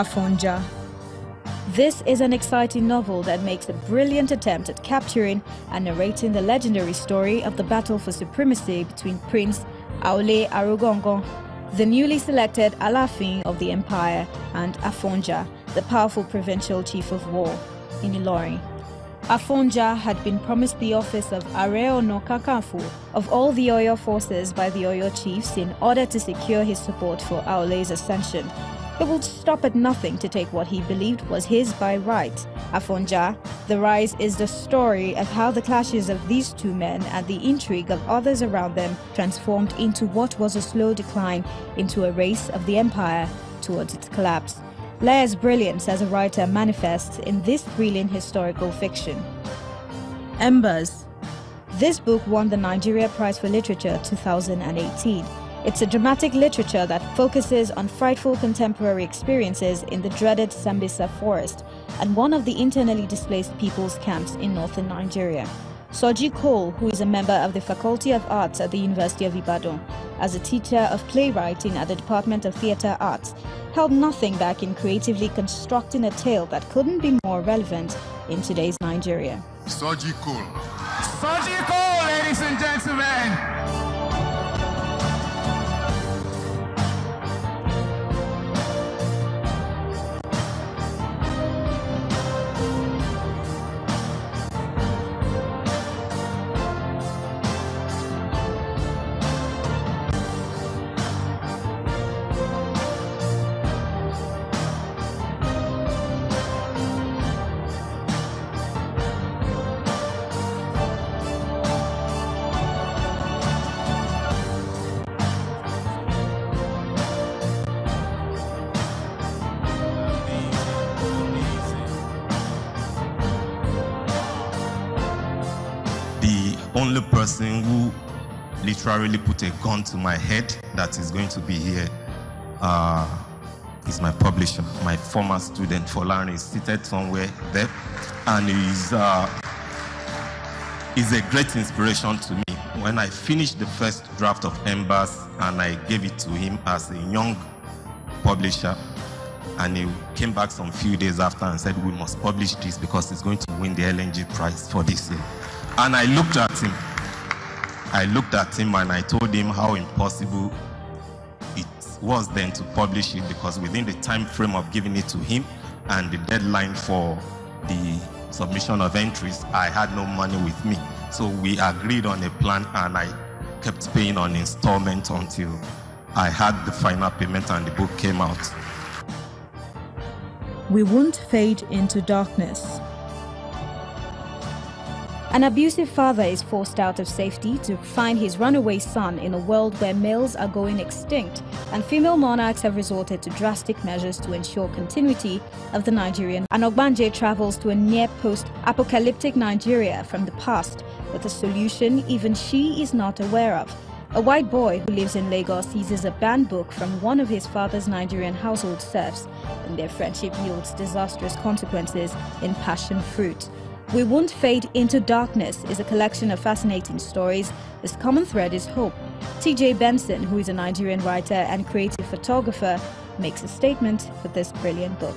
Afonja. This is an exciting novel that makes a brilliant attempt at capturing and narrating the legendary story of the battle for supremacy between Prince Aole Arugongo, the newly selected Alafin of the empire, and Afonja, the powerful provincial chief of war in Ilorin. Afonja had been promised the office of Ààrẹ Ọ̀nà Kakanfò of all the Oyo forces by the Oyo chiefs in order to secure his support for Aole's ascension. He would stop at nothing to take what he believed was his by right. Afonja, The Rise is the story of how the clashes of these two men and the intrigue of others around them transformed into what was a slow decline into a race of the empire towards its collapse. Leah's brilliance as a writer manifests in this thrilling historical fiction. Embers. This book won the Nigeria Prize for Literature 2018. It's a dramatic literature that focuses on frightful contemporary experiences in the dreaded Sambisa forest and one of the internally displaced people's camps in northern Nigeria. Soji Cole, who is a member of the Faculty of Arts at the University of Ibadan, as a teacher of playwriting at the Department of Theatre Arts, held nothing back in creatively constructing a tale that couldn't be more relevant in today's Nigeria. Soji Cole. Soji Cole, ladies and gentlemen! Only person who literally put a gun to my head that is going to be here is my publisher, my former student Folani, is seated somewhere there, and he's a great inspiration to me. When I finished the first draft of Embers and I gave it to him as a young publisher, and he came back some few days after and said, we must publish this because it's going to win the LNG prize for this year. And I looked at him and I told him how impossible it was then to publish it, because within the time frame of giving it to him and the deadline for the submission of entries, I had no money with me. So we agreed on a plan and I kept paying on installment until I had the final payment and the book came out. We won't fade into darkness. An abusive father is forced out of safety to find his runaway son in a world where males are going extinct, and female monarchs have resorted to drastic measures to ensure continuity of the Nigerian. And Ogbanje travels to a near post-apocalyptic Nigeria from the past with a solution even she is not aware of. A white boy who lives in Lagos seizes a banned book from one of his father's Nigerian household serfs, and their friendship yields disastrous consequences in Passion Fruit. We Won't Fade into Darkness is a collection of fascinating stories. This common thread is hope. T.J. Benson, who is a Nigerian writer and creative photographer, makes a statement with this brilliant book.